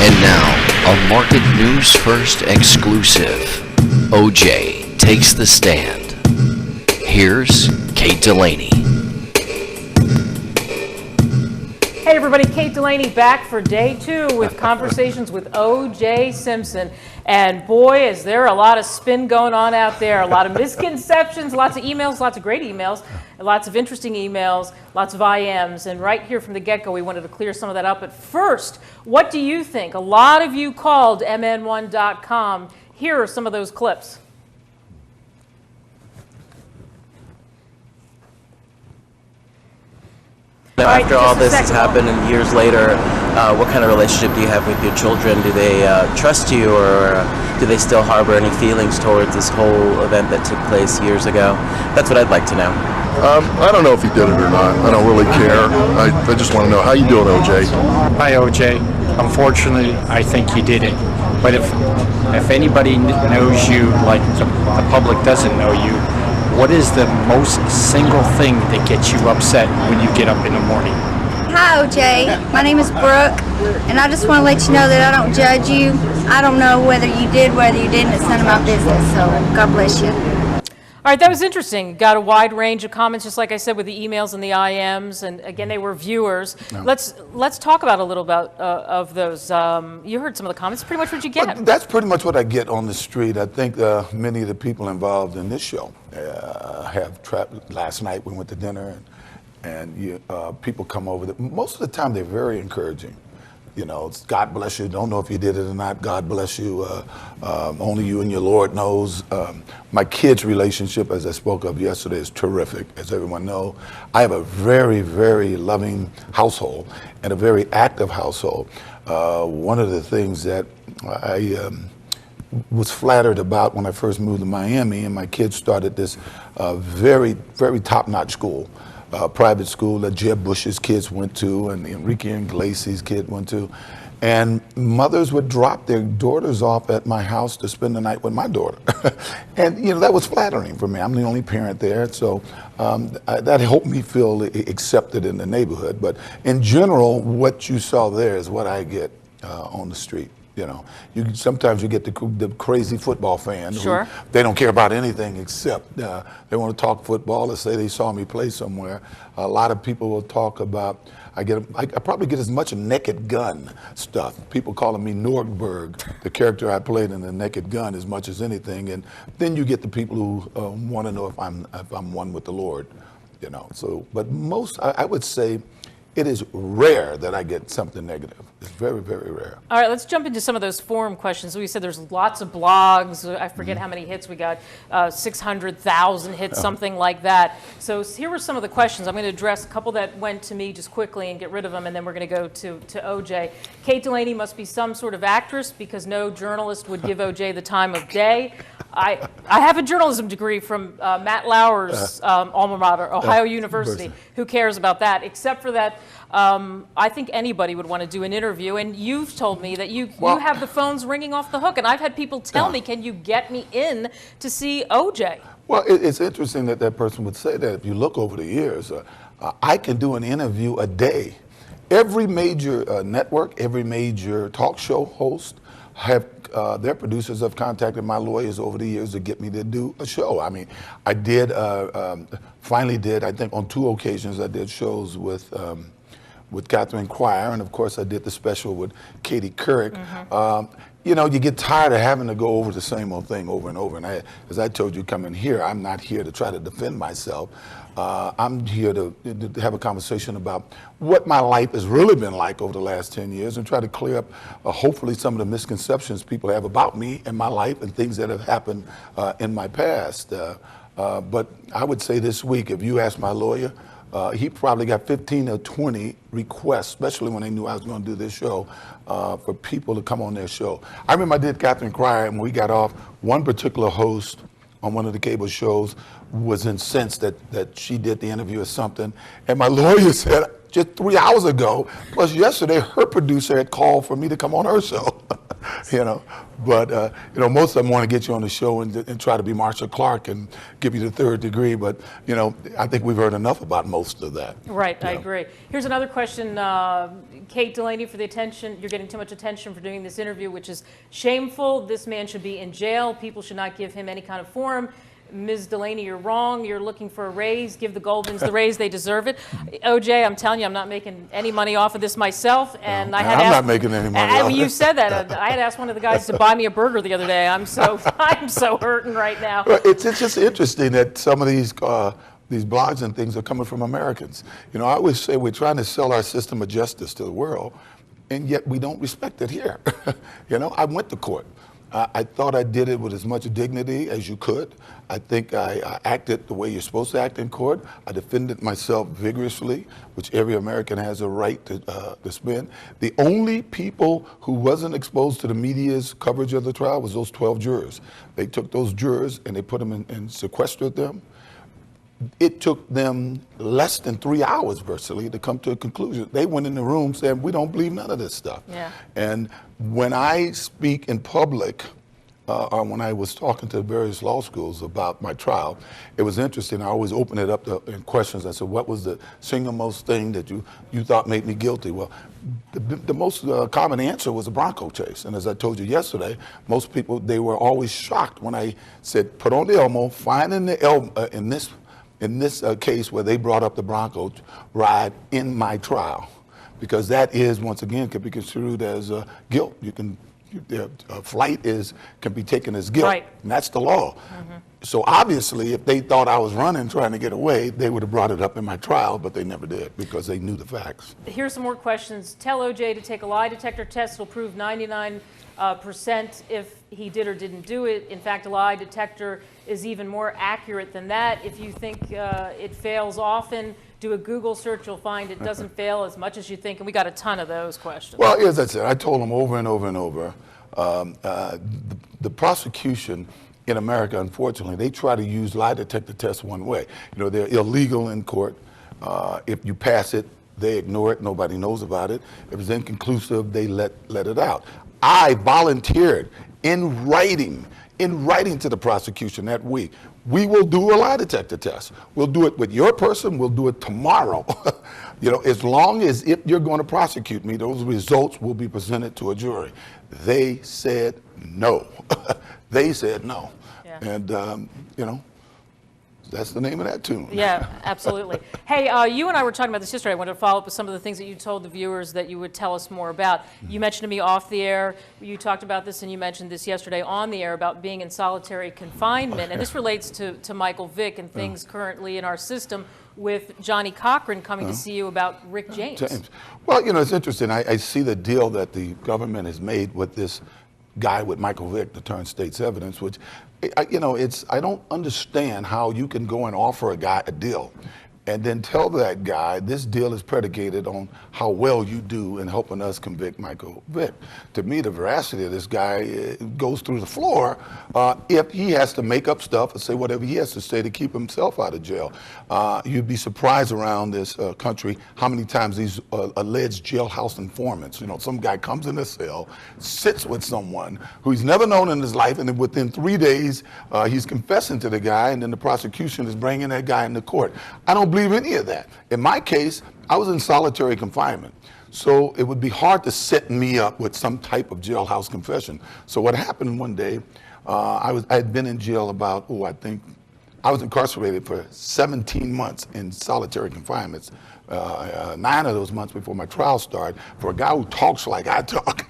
And now, a Market News First exclusive. OJ takes the stand. Here's Kate Delaney. Hey everybody, Kate Delaney back for day 2 with conversations with OJ Simpson. And boy, is there a lot of spin going on out there, a lot of misconceptions, lots of emails, lots of great emails, lots of interesting emails, lots of IMs. And right here from the get-go, we wanted to clear some of that up. But first, what do you think? A lot of you called MN1.com. Here are some of those clips. Now, after all this has happened and years later, what kind of relationship do you have with your children? Do they trust you, or do they still harbor any feelings towards this whole event that took place years ago? That's what I'd like to know. I don't know if he did it or not. I don't really care. I just want to know, how you doing, OJ? Hi, OJ. Unfortunately, I think he did it. But if anybody knows you like the public doesn't know you, what is the most single thing that gets you upset when you get up in the morning? Hi, OJ. My name is Brooke, and I just want to let you know that I don't judge you. I don't know whether you did, whether you didn't. It's none of my business, so God bless you. All right, that was interesting. Got a wide range of comments, just like I said, with the emails and the IMs, and again, they were viewers. No. Let's talk about a little about of those. You heard some of the comments. Pretty much what you get. Well, that's pretty much what I get on the street. I think many of the people involved in this show have traveled. Last night we went to dinner, and people come over. Most of the time, they're very encouraging. You know, it's God bless you. Don't know if you did it or not. God bless you. Only you and your Lord knows. My kids' relationship, as I spoke of yesterday, is terrific, as everyone knows. I have a very, very loving household and a very active household. One of the things that I was flattered about when I first moved to Miami, and my kids started this very, very top-notch school. Private school that Jeb Bush's kids went to, and Enrique Iglesias' kid went to, and mothers would drop their daughters off at my house to spend the night with my daughter. And you know, that was flattering for me. I'm the only parent there, so that helped me feel accepted in the neighborhood. But in general, what you saw there is what I get on the street. You know, sometimes you get the crazy football fans. Sure. They don't care about anything except they want to talk football or say they saw me play somewhere. A lot of people will talk about, I probably get as much Naked Gun stuff. People calling me Nordberg, the character I played in the Naked Gun, as much as anything. And then you get the people who want to know if I'm one with the Lord. You know, so, but most, I would say, it is rare that I get something negative. It's very, very rare. All right, let's jump into some of those forum questions. We said there's lots of blogs. I forget how many hits we got, 600,000 hits, something like that. So here were some of the questions. I'm going to address a couple that went to me just quickly and get rid of them, and then we're going to go to OJ. Kate Delaney must be some sort of actress because no journalist would give OJ the time of day. I have a journalism degree from Matt Lauer's alma mater, Ohio University. Who cares about that? Except for that, I think anybody would want to do an interview. And you've told me that you have the phones ringing off the hook. And I've had people tell me, can you get me in to see OJ? Well, it's interesting that that person would say that. If you look over the years, I can do an interview a day. Every major network, every major talk show host have their producers have contacted my lawyers over the years to get me to do a show. I mean, I did, finally did, I think on 2 occasions I did shows with Catherine Quire, and of course I did the special with Katie Couric. You know, you get tired of having to go over the same old thing over and over. And as I told you coming here, I'm not here to try to defend myself. I'm here to have a conversation about what my life has really been like over the last 10 years and try to clear up, hopefully, some of the misconceptions people have about me and my life and things that have happened in my past. But I would say this week, if you ask my lawyer, he probably got 15 or 20 requests, especially when they knew I was going to do this show, for people to come on their show. I remember I did Catherine Cryer, and when we got off, one particular host on one of the cable shows was incensed that she did the interview or something. And my lawyer said, just 3 hours ago, plus yesterday, her producer had called for me to come on her show. you know. But you know, most of them want to get you on the show and try to be Marshall Clark and give you the third degree. But you know, I think we've heard enough about most of that. Right, I agree. Here's another question, Kate Delaney, for the attention. You're getting too much attention for doing this interview, which is shameful. This man should be in jail. People should not give him any kind of forum. Ms. Delaney, you're wrong. You're looking for a raise. Give the Goldmans the raise. They deserve it. OJ, I'm telling you, I'm not making any money off of this myself. And No, I had I'm asked, not making any money off You it. said that. I had asked one of the guys to buy me a burger the other day. I'm so hurting right now. Well, it's just interesting that some of these blogs and things are coming from Americans. You know, I always say we're trying to sell our system of justice to the world, and yet we don't respect it here. You know, I went to court. I thought I did it with as much dignity as you could. I think I acted the way you're supposed to act in court. I defended myself vigorously, which every American has a right to spend. The only people who wasn't exposed to the media's coverage of the trial was those 12 jurors. They took those jurors and they put them in and sequestered them. It took them less than 3 hours virtually to come to a conclusion. They went in the room saying, we don't believe none of this stuff. Yeah. And when I speak in public, or when I was talking to various law schools about my trial, it was interesting. I always open it up in questions. I said, what was the single most thing that you thought made me guilty? Well, the most common answer was a Bronco chase. And as I told you yesterday, most people, they were always shocked when I said, put on the Elmo, find in the Elmo, in this case where they brought up the Bronco ride in my trial, because that is, once again, can be construed as guilt. You can, flight can be taken as guilt, right. And that's the law. Mm-hmm. So obviously, if they thought I was running, trying to get away, they would have brought it up in my trial, but they never did because they knew the facts. Here's some more questions. Tell OJ to take a lie detector test. It'll prove 99% if he did or didn't do it. In fact, a lie detector is even more accurate than that. If you think it fails often, do a Google search. You'll find it doesn't fail as much as you think. And we got a ton of those questions. Well, as I said, I told them over and over and over, the prosecution in America, unfortunately, they try to use lie detector tests one way. You know, they're illegal in court. If you pass it, they ignore it. Nobody knows about it. If it's inconclusive, they let it out. I volunteered in writing to the prosecution that week. We will do a lie detector test. We'll do it with your person. We'll do it tomorrow. You know, as long as if you're going to prosecute me, those results will be presented to a jury. They said no. They said no. Yeah. And, you know, that's the name of that tune. Yeah, absolutely. Hey, you and I were talking about this yesterday. I wanted to follow up with some of the things that you told the viewers that you would tell us more about. You mentioned to me off the air, you talked about this and you mentioned this yesterday on the air about being in solitary confinement. And this relates to Michael Vick and things currently in our system with Johnny Cochran coming to see you about Rick James. Well, you know, it's interesting. I see the deal that the government has made with this guy with Michael Vick to turn state's evidence, which, you know, I don't understand how you can go and offer a guy a deal and then tell that guy this deal is predicated on how well you do in helping us convict Michael Vick. To me, the veracity of this guy goes through the floor if he has to make up stuff and say whatever he has to say to keep himself out of jail. You'd be surprised around this country how many times these alleged jailhouse informants, you know, some guy comes in a cell, sits with someone who he's never known in his life, and then within 3 days, he's confessing to the guy, and then the prosecution is bringing that guy into court. I don't believe any of that. In my case, I was in solitary confinement. So it would be hard to set me up with some type of jailhouse confession. So what happened one day, I had been in jail about, I think, I was incarcerated for 17 months in solitary confinement, 9 of those months before my trial started, for a guy who talks like I talk.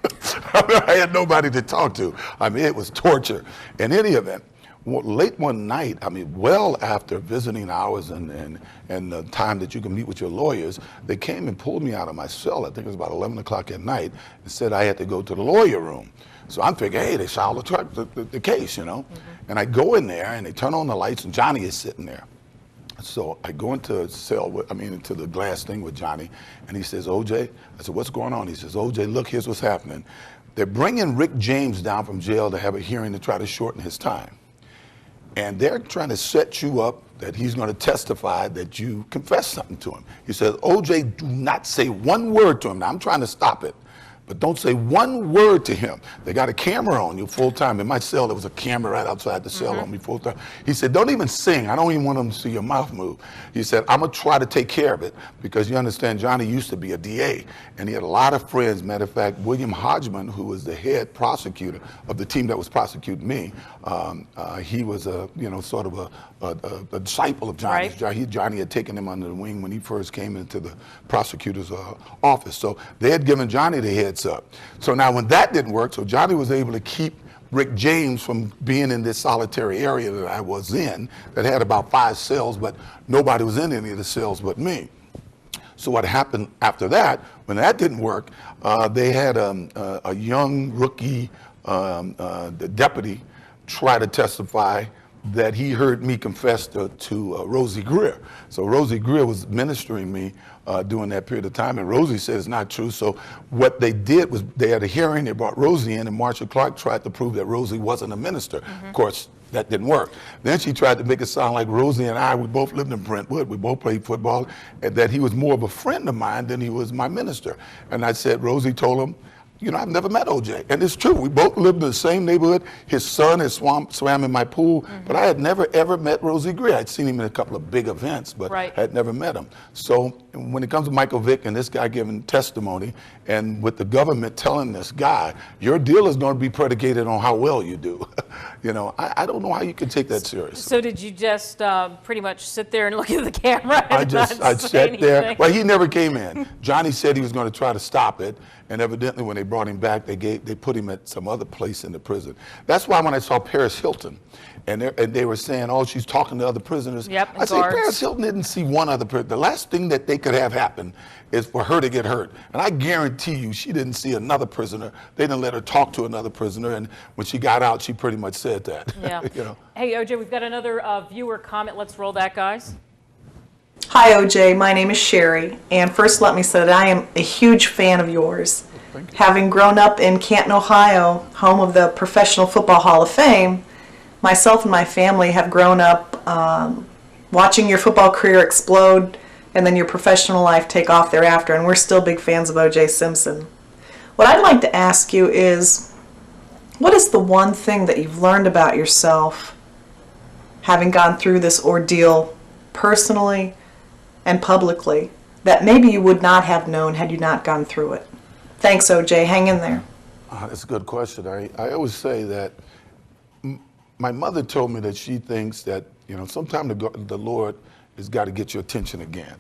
I had nobody to talk to. I mean, it was torture. In any event, late one night, I mean, well after visiting hours and the time that you can meet with your lawyers, they came and pulled me out of my cell. I think it was about 11 o'clock at night, and said I had to go to the lawyer room. So I'm thinking, hey, they solved the case, you know. Mm-hmm. And I go in there, and they turn on the lights, and Johnny is sitting there. So I go into a cell, into the glass thing with Johnny, and he says, OJ, I said, what's going on? He says, OJ, look, here's what's happening. They're bringing Rick James down from jail to have a hearing to try to shorten his time. And they're trying to set you up that he's going to testify that you confessed something to him. He says, OJ, do not say one word to him. Now, I'm trying to stop it. but don't say one word to him. They got a camera on you full time. In my cell, there was a camera right outside the cell on me full time. He said, don't even sing. I don't even want them to see your mouth move. He said, I'm going to try to take care of it, because you understand, Johnny used to be a DA, and he had a lot of friends. Matter of fact, William Hodgman, who was the head prosecutor of the team that was prosecuting me, he was a, sort of a disciple of Johnny's. Right. Johnny had taken him under the wing when he first came into the prosecutor's office. So they had given Johnny the heads up. So now when that didn't work, so Johnny was able to keep Rick James from being in this solitary area that I was in, that had about 5 cells, but nobody was in any of the cells but me. So what happened after that, when that didn't work, they had a young rookie deputy try to testify that he heard me confess to Rosie Greer. So Rosie Greer was ministering me during that period of time, and Rosie said it's not true. So what they did was they had a hearing, they brought Rosie in, and Marcia Clark tried to prove that Rosie wasn't a minister. Of course, that didn't work. Then she tried to make it sound like Rosie and I, we both lived in Brentwood, we both played football, and that he was more of a friend of mine than he was my minister. And I said, Rosie told him, I've never met OJ. And it's true, we both lived in the same neighborhood. His son had swam in my pool, but I had never ever met Rosie Greer. I'd seen him in a couple of big events, but had never met him. So when it comes to Michael Vick and this guy giving testimony, and with the government telling this guy, your deal is going to be predicated on how well you do. I don't know how you can take that seriously. So did you just pretty much sit there and look at the camera? I sat there. Well, he never came in. Johnny said he was going to try to stop it, and evidently when they brought him back, they put him at some other place in the prison. That's why when I saw Paris Hilton, and they were saying, oh, she's talking to other prisoners. Yep, I said, Paris Hilton didn't see one other person. The last thing that they could have happen is for her to get hurt. And I guarantee you, she didn't see another prisoner. They didn't let her talk to another prisoner. And when she got out, she pretty much said that. Yeah. Hey, OJ, we've got another viewer comment. Let's roll that, guys. Hi, OJ. My name is Sherry. And first, let me say that I am a huge fan of yours. Having grown up in Canton, Ohio, home of the Professional Football Hall of Fame, myself and my family have grown up watching your football career explode and then your professional life take off thereafter, and we're still big fans of O.J. Simpson. What I'd like to ask you is, what is the one thing that you've learned about yourself having gone through this ordeal personally and publicly that maybe you would not have known had you not gone through it? Thanks, O.J. Hang in there. That's a good question. I always say that my mother told me that she thinks that, sometime the Lord has got to get your attention again.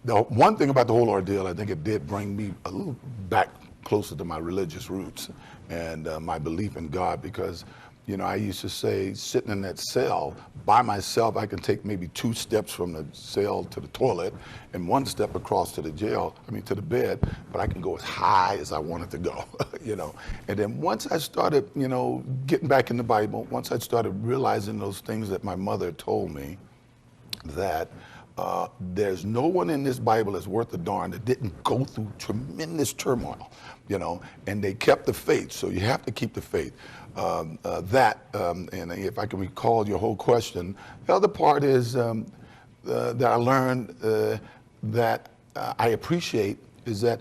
The one thing about the whole ordeal, I think it did bring me a little back closer to my religious roots and my belief in God, because I used to say, sitting in that cell by myself, I can take maybe 2 steps from the cell to the toilet and 1 step across to the to the bed, but I can go as high as I wanted to go, And then once I started, getting back in the Bible, once I started realizing those things that my mother told me, that there's no one in this Bible that's worth a darn that didn't go through tremendous turmoil, and they kept the faith. So you have to keep the faith. And if I can recall your whole question, the other part is that I learned that I appreciate is that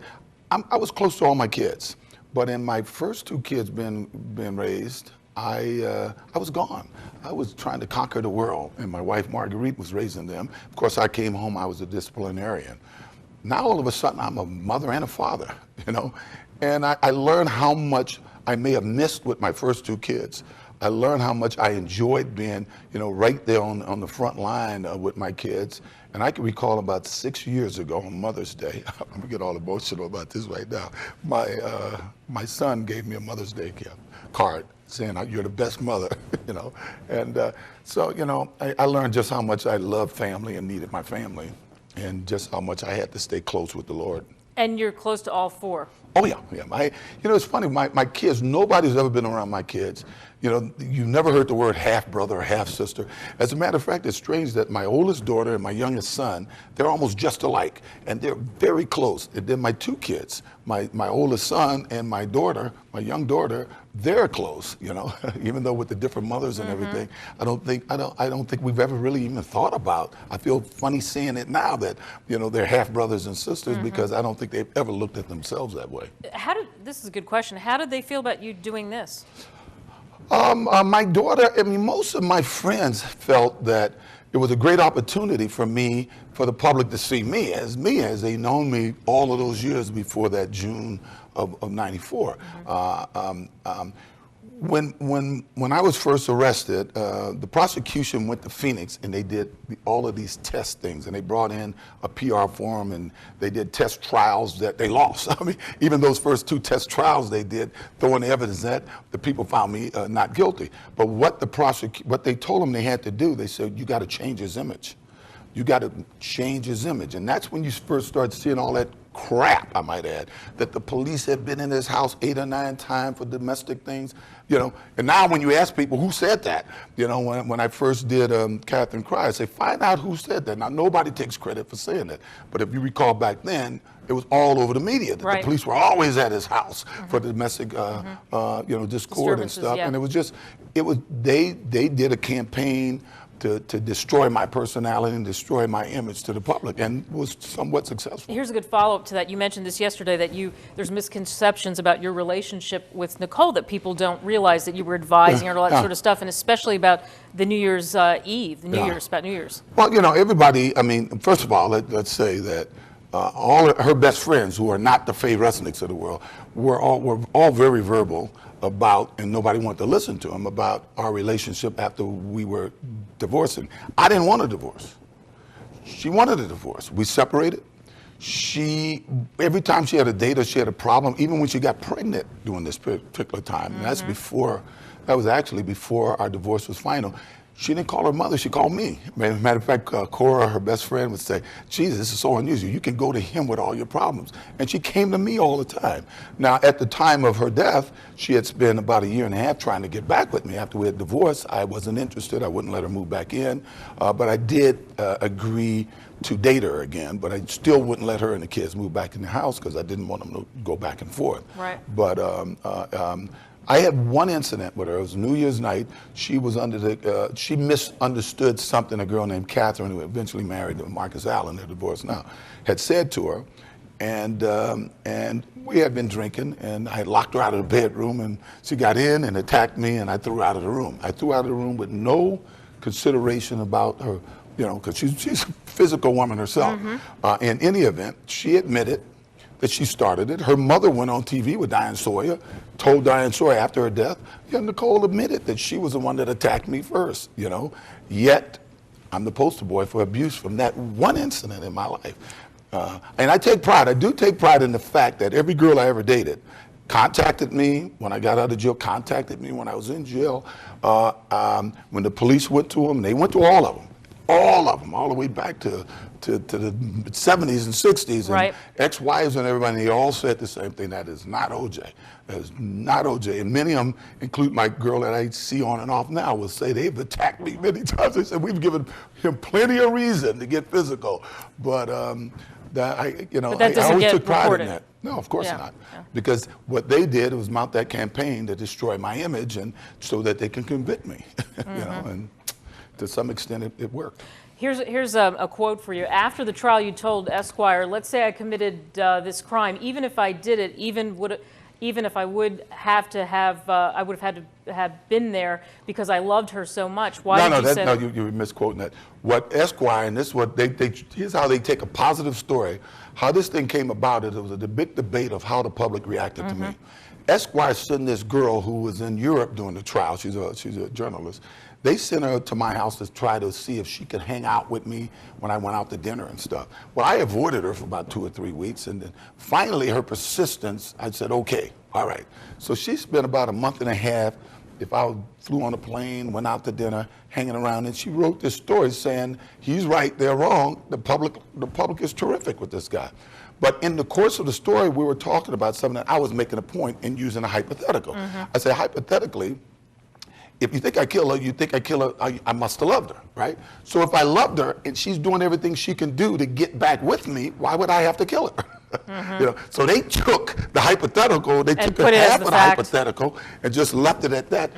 I was close to all my kids, but in my first 2 kids being raised, I was gone. I was trying to conquer the world, and my wife Marguerite was raising them. Of course, I came home, I was a disciplinarian. Now all of a sudden I'm a mother and a father, and I learned how much I may have missed with my first 2 kids. I learned how much I enjoyed being, right there on the front line with my kids. And I can recall about 6 years ago on Mother's Day, I'm gonna get all emotional about this right now. My son gave me a Mother's Day card saying, you're the best mother, And so, I learned just how much I loved family and needed my family, and just how much I had to stay close with the Lord. And you're close to all 4. Oh yeah. It's funny. My kids. Nobody's ever been around my kids. You know, you never heard the word half brother or half sister. As a matter of fact, it's strange that my oldest daughter and my youngest son, they're almost just alike, and they're very close. And then my two kids, my oldest son and my daughter, my young daughter, they're close. You know, even though with the different mothers and everything, I don't think we've ever really even thought about. I feel funny saying it now that, you know, they're half brothers and sisters because I don't think they've ever looked at themselves that way. This is a good question. How did they feel about you doing this? My daughter, I mean, most of my friends felt that it was a great opportunity for me, for the public to see me as they known me all of those years before that June of '94. When I was first arrested, the prosecution went to Phoenix and they did all of these test things, and they brought in a PR firm and they did test trials that they lost. I mean, even those first 2 test trials they did, throwing the evidence that the people found me not guilty. But what they told them they had to do, they said, you got to change his image. You got to change his image. And that's when you first start seeing all that crap, I might add, that the police had been in his house 8 or 9 times for domestic things, you know. And now when you ask people who said that, you know, when I first did Catherine Cry, I say, find out who said that. Now, nobody takes credit for saying that. But if you recall back then, it was all over the media that the police were always at his house for domestic, you know, discord and stuff. Yeah. And it was just, they did a campaign to destroy my personality and destroy my image to the public, and was somewhat successful. Here's a good follow-up to that. You mentioned this yesterday, that there's misconceptions about your relationship with Nicole, that people don't realize that you were advising her and all that sort of stuff, and especially about the New Year's Eve, about New Year's. Well, you know, everybody, I mean, first of all, let's say that all of her best friends, who are not the Faye Resnicks of the world, were all very verbal about, and nobody wanted to listen to them, about our relationship after we were divorcing. I didn't want a divorce. She wanted a divorce. We separated. Every time she had a date or she had a problem, even when she got pregnant during this particular time, and that was actually before our divorce was final, she didn't call her mother, she called me. Matter of fact, Cora, her best friend, would say, Jesus, this is so unusual. You can go to him with all your problems. And she came to me all the time. Now, at the time of her death, she had spent about 1.5 years trying to get back with me. After we had divorced, I wasn't interested. I wouldn't let her move back in. But I did agree to date her again, but I still wouldn't let her and the kids move back in the house because I didn't want them to go back and forth. Right. But I had one incident with her. It was New Year's night. She was she misunderstood something a girl named Catherine, who eventually married Marcus Allen, they're divorced now, had said to her. And we had been drinking, and I had locked her out of the bedroom, and she got in and attacked me, and I threw her out of the room. I threw her out of the room with no consideration about her, you know, because she's a physical woman herself. In any event, she admitted that she started it. Her mother went on TV with Diane Sawyer, told Diane Sawyer after her death, yeah, Nicole admitted that she was the one that attacked me first, you know. Yet, I'm the poster boy for abuse from that one incident in my life. And I take pride, I do take pride in the fact that every girl I ever dated contacted me when I got out of jail, contacted me when I was in jail. When the police went to them, they went to all of them, all the way back to the 70s and 60s, and ex-wives and everybody, they all said the same thing: that is not OJ. That is not OJ. And many of them, include my girl that I see on and off now, will say they've attacked me many times. They said we've given him plenty of reason to get physical, but I always took pride in that. No, of course not. Because what they did was mount that campaign to destroy my image, and so that they can convict me. You know, and to some extent it worked. Here's a quote for you. After the trial, you told Esquire, "Let's say I committed this crime. Even if I did it, even if I would have to have, I would have had to have been there because I loved her so much." Why did you say that? No, you're misquoting that. What Esquire, and this is what here's how they take a positive story. How this thing came about is it was a big debate of how the public reacted to me. Esquire sent this girl who was in Europe during the trial. She's a journalist. They sent her to my house to try to see if she could hang out with me when I went out to dinner and stuff. Well, I avoided her for about 2 or 3 weeks, and then finally her persistence, I said, okay, all right. So she spent about 1.5 months, if I flew on a plane, went out to dinner, hanging around, and she wrote this story saying, he's right, they're wrong, the public is terrific with this guy. But in the course of the story, we were talking about something that I was making a point in using a hypothetical. I said, hypothetically, If you think I kill her, you think I kill her, I must have loved her, right? So if I loved her and she's doing everything she can do to get back with me, why would I have to kill her? You know, so they took the hypothetical, they took half of the hypothetical and just left it at that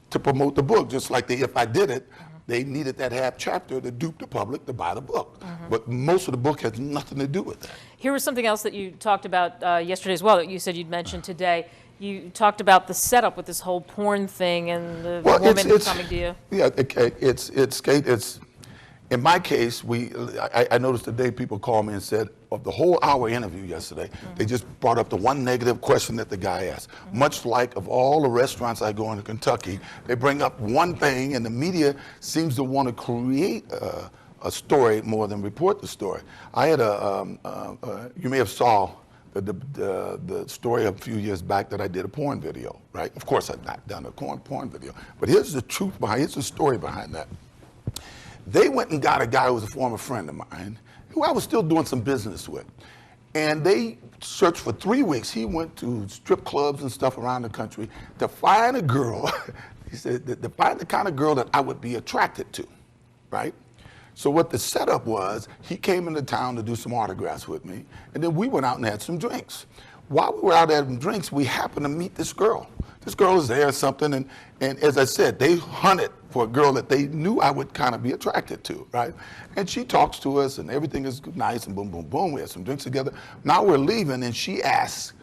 to promote the book. Just like If I Did It, they needed that half chapter to dupe the public to buy the book. But most of the book has nothing to do with that. Here was something else that you talked about yesterday as well that you said you'd mentioned today. You talked about the setup with this whole porn thing and the woman coming to you. Yeah, it's in my case, I noticed today people called me and said, of the whole hour interview yesterday, they just brought up the one negative question that the guy asked. Much like of all the restaurants I go into Kentucky, they bring up one thing and the media seems to want to create a story more than report the story. I had you may have saw the story a few years back that I did a porn video, right? Of course I've not done a porn video, but here's the truth behind, here's the story behind that. They went and got a guy who was a former friend of mine, who I was still doing some business with. And they searched for 3 weeks. He went to strip clubs and stuff around the country to find a girl, he said, to find the kind of girl that I would be attracted to, right? So what the setup was, he came into town to do some autographs with me, and then we went out and had some drinks. While we were out having drinks, we happened to meet this girl. This girl was there or something, and as I said, they hunted for a girl that they knew I would kind of be attracted to, right? And she talks to us, and everything is nice, and boom, boom, boom. We had some drinks together. Now we're leaving, and she asks,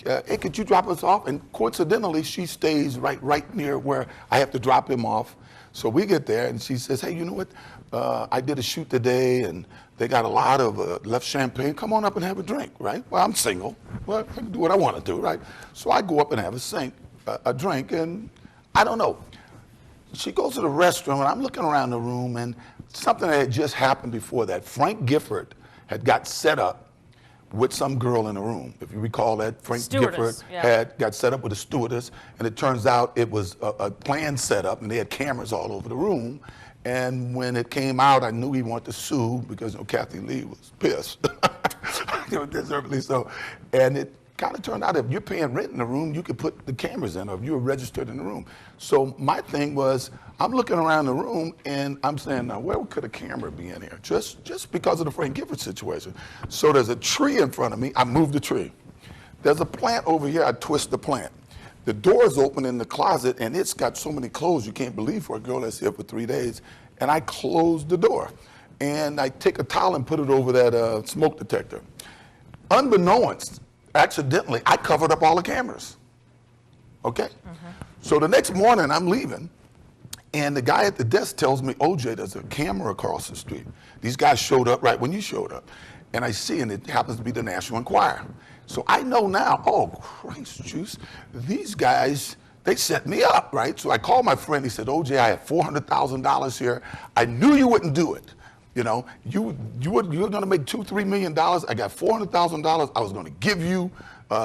hey, could you drop us off? And coincidentally, she stays right near where I have to drop him off. So we get there, and she says, hey, you know what? I did a shoot today, and they got a lot of left champagne. Come on up and have a drink, right? Well, I'm single. Well, I can do what I want to do, right? So I go up and have a drink, and I don't know. She goes to the restroom, and I'm looking around the room, and something that had just happened before that. Frank Gifford had got set up with some girl in the room. If you recall that, Frank Gifford had got set up with a stewardess, and it turns out it was a planned setup, and they had cameras all over the room. And when it came out, I knew he wanted to sue because Kathy Lee was pissed. Deservedly so. And it kind of turned out if you're paying rent in the room, you could put the cameras in, or if you were registered in the room. So my thing was, I'm looking around the room and I'm saying, now where could a camera be in here? Just because of the Frank Gifford situation. So there's a tree in front of me, I moved the tree. There's a plant over here, I twist the plant. The door's open in the closet, and it's got so many clothes you can't believe for a girl that's here for 3 days. And I close the door. And I take a towel and put it over that smoke detector. Unbeknownst, accidentally, I covered up all the cameras. Okay? So the next morning, I'm leaving, and the guy at the desk tells me, OJ, there's a camera across the street. These guys showed up right when you showed up. And I see, and it happens to be the National Enquirer. So I know now, oh, Christ juice, these guys, they set me up, right? So I called my friend, he said, OJ, I have $400,000 here. I knew you wouldn't do it. You know, you were gonna make $2-3 million. I got $400,000 I was gonna give you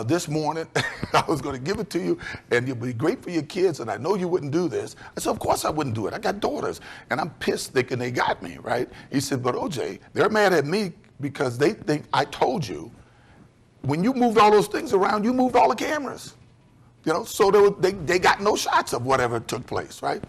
this morning. I was gonna give it to you, and it'd be great for your kids, and I know you wouldn't do this. I said, of course I wouldn't do it. I got daughters, and I'm pissed thinking they got me, right? He said, but OJ, they're mad at me because they think I told you when you moved all those things around, you moved all the cameras. You know, so they got no shots of whatever took place, right?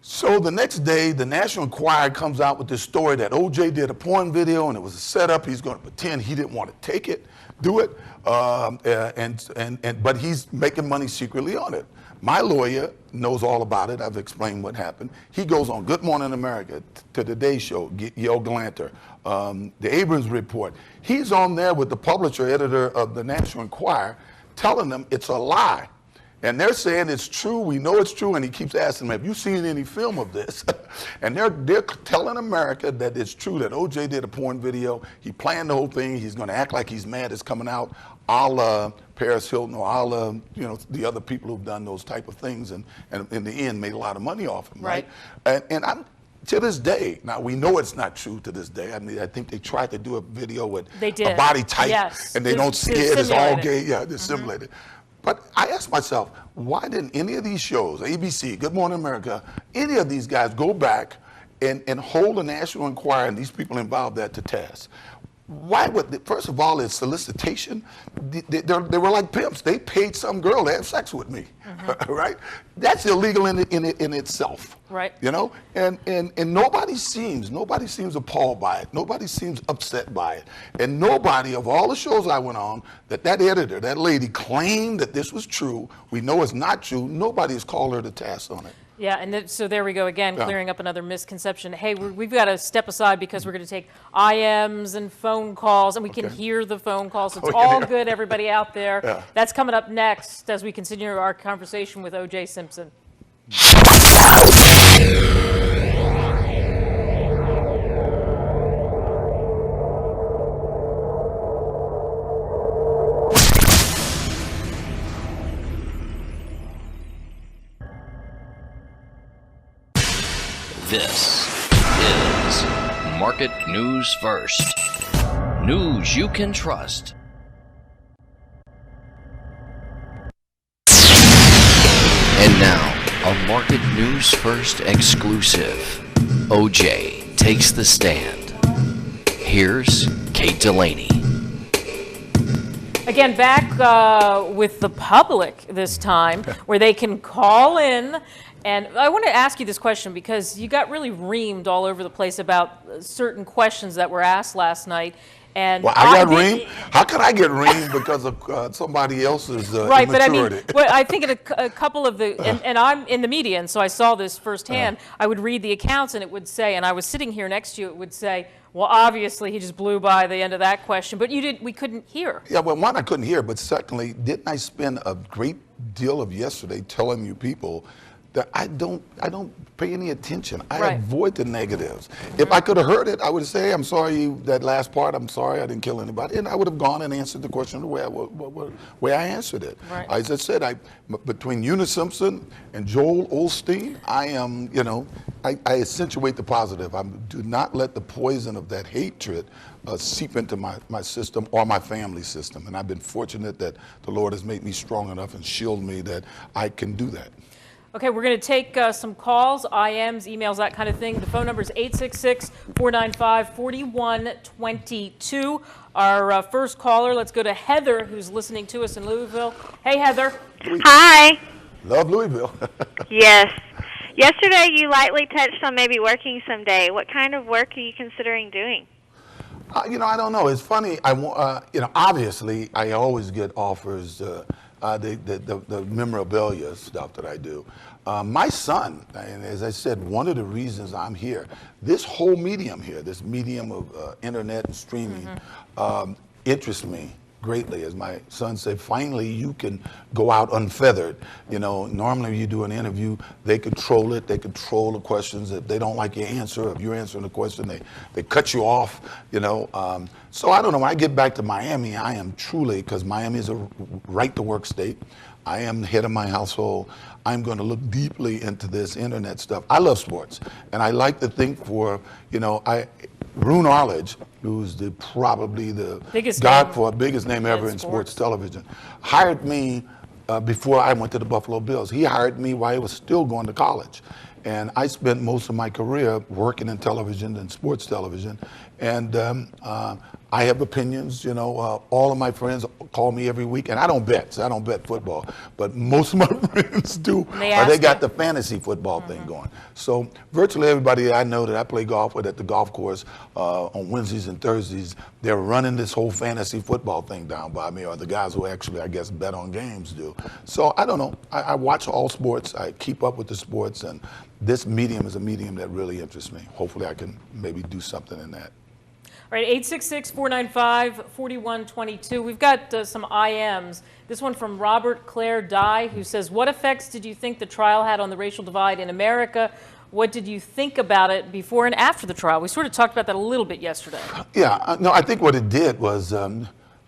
So the next day, the National Enquirer comes out with this story that OJ did a porn video and it was a setup. He's going to pretend he didn't want to do it, but he's making money secretly on it. My lawyer knows all about it. I've explained what happened. He goes on Good Morning America, to the Today Show, Yale Glanter, the Abrams Report. He's on there with the publisher, editor of the National Enquirer, telling them it's a lie. And they're saying it's true, we know it's true, and he keeps asking them, have you seen any film of this? And they're telling America that it's true, that OJ did a porn video, he planned the whole thing, he's gonna act like he's mad it's coming out, a la Paris Hilton, or a la, you know, the other people who've done those type of things, and in the end made a lot of money off him, right? And I'm, to this day, now we know it's not true to this day. I mean, I think they tried to do a video with a body type, and they don't scare, it's all gay, they're simulated. But I asked myself, why didn't any of these shows, ABC, Good Morning America, any of these guys go back and hold the National Enquirer and these people involved that to task? why would they, first of all, it's solicitation. They were like pimps. They paid some girl to have sex with me, right? That's illegal in itself, right? You know, and nobody seems appalled by it. Nobody seems upset by it, and nobody of all the shows I went on that editor, that lady claimed that this was true. We know it's not true. Nobody has called her to task on it. Yeah, and so there we go again, clearing up another misconception. Hey, we've got to step aside because we're going to take IMs and phone calls, and we can hear the phone calls. So it's all good, everybody out there. Yeah. That's coming up next as we continue our conversation with O.J. Simpson. This is Market News First. News you can trust. And now, a Market News First exclusive. OJ takes the stand. Here's Kate Delaney. Again, back with the public this time, where they can call in. And I want to ask you this question because you got really reamed all over the place about certain questions that were asked last night. And well, I got reamed? How could I get reamed because of somebody else's right, immaturity? But I mean, well, I think in a couple of the, and I'm in the media, and so I saw this firsthand. I would read the accounts, and it would say, and I was sitting here next to you, it would say, well, obviously he just blew by the end of that question, but we couldn't hear. Yeah, well, one, I couldn't hear, but secondly, didn't I spend a great deal of yesterday telling you people that I don't pay any attention. I avoid the negatives. If I could have heard it, I would say, I'm sorry, that last part, I'm sorry, I didn't kill anybody. And I would have gone and answered the question the way I answered it. Right. As I said, between Eunice Simpson and Joel Osteen, I am, I accentuate the positive. I do not let the poison of that hatred seep into my system or my family system. And I've been fortunate that the Lord has made me strong enough and shielded me that I can do that. Okay, we're going to take some calls, IMs, emails, that kind of thing. The phone number is 866-495-4122. Our first caller, let's go to Heather, who's listening to us in Louisville. Hey, Heather. Hi. Love Louisville. Yes. Yesterday you lightly touched on maybe working someday. What kind of work are you considering doing? I don't know. It's funny. Obviously, I always get offers, the memorabilia stuff that I do. My son, and as I said, one of the reasons I'm here, this whole medium here, this medium of internet and streaming, interests me greatly. As my son said, finally you can go out unfeathered. Normally when you do an interview, they control it. They control the questions. If they don't like your answer, if you're answering the question, they cut you off. So I don't know. When I get back to Miami, I am truly, because Miami is a right-to-work state. I am the head of my household. I'm going to look deeply into this internet stuff. I love sports, and I like to think Roone Arledge, who's probably the biggest name ever in sports television, hired me before I went to the Buffalo Bills. He hired me while I was still going to college. And I spent most of my career working in television and sports television. And I have opinions, all of my friends call me every week, and I don't bet, so I don't bet football, but most of my friends do, or they got the fantasy football thing going. So virtually everybody I know that I play golf with at the golf course on Wednesdays and Thursdays, they're running this whole fantasy football thing down by me, or the guys who actually, I guess, bet on games do. So I don't know. I watch all sports. I keep up with the sports, and this medium is a medium that really interests me. Hopefully I can maybe do something in that. All right, 866-495-4122. We've got some IMs. This one from Robert Claire Dye, who says, what effects did you think the trial had on the racial divide in America? What did you think about it before and after the trial? We sort of talked about that a little bit yesterday. Yeah, no, I think what it did was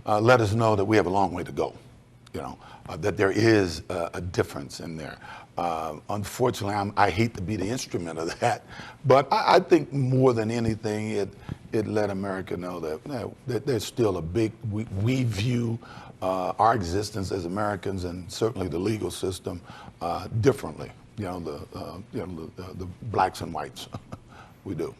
let us know that we have a long way to go, that there is a difference in there. Unfortunately, I hate to be the instrument of that, but I think more than anything, it let America know that there's still a big, we view our existence as Americans and certainly the legal system differently, the blacks and whites, we do.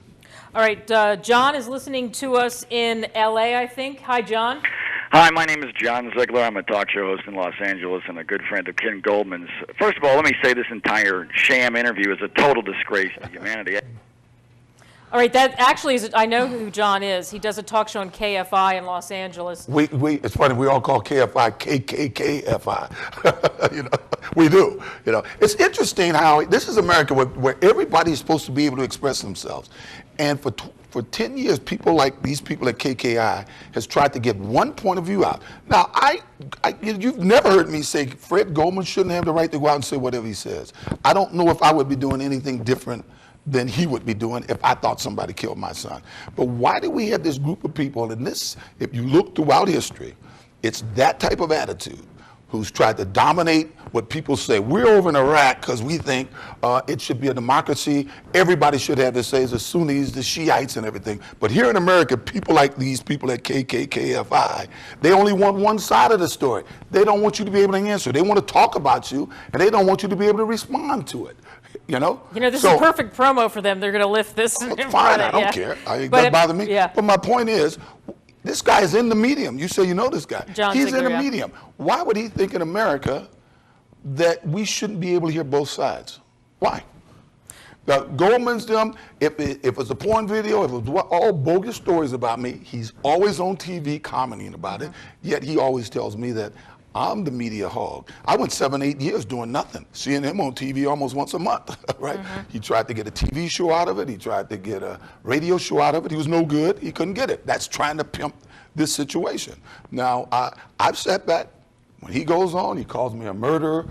All right, John is listening to us in L.A., I think. Hi, John. Hi, my name is John Ziegler. I'm a talk show host in Los Angeles and a good friend of Ken Goldman's. First of all, let me say this entire sham interview is a total disgrace to humanity. All right, that actually is, I know who John is. He does a talk show on KFI in Los Angeles. It's funny, we all call KFI KKKFI. You know, we do. You know, it's interesting how this is America where everybody's supposed to be able to express themselves. And for 10 years, people like these people at KKI has tried to get one point of view out. Now, you've never heard me say Fred Goldman shouldn't have the right to go out and say whatever he says. I don't know if I would be doing anything different than he would be doing if I thought somebody killed my son. But why do we have this group of people, and this, if you look throughout history, it's that type of attitude who's tried to dominate what people say. We're over in Iraq because we think it should be a democracy. Everybody should have the say, the Sunnis, the Shiites, and everything. But here in America, people like these people at KKKFI, they only want one side of the story. They don't want you to be able to answer. They want to talk about you, and they don't want you to be able to respond to it. You know, this is perfect promo for them. They're going to lift this. It's fine. I don't care. It doesn't bother me. Yeah. But my point is, this guy is in the medium. You say you know this guy. He's in the medium. Why would he think in America that we shouldn't be able to hear both sides? Why? Now, Goldman's them, if it's a porn video, if it was all bogus stories about me, he's always on TV commenting about it, yet he always tells me that I'm the media hog. I went 7, 8 years doing nothing, seeing him on TV almost once a month, right? He tried to get a TV show out of it. He tried to get a radio show out of it. He was no good. He couldn't get it. That's trying to pimp this situation. Now, I've sat back. When he goes on, he calls me a murderer.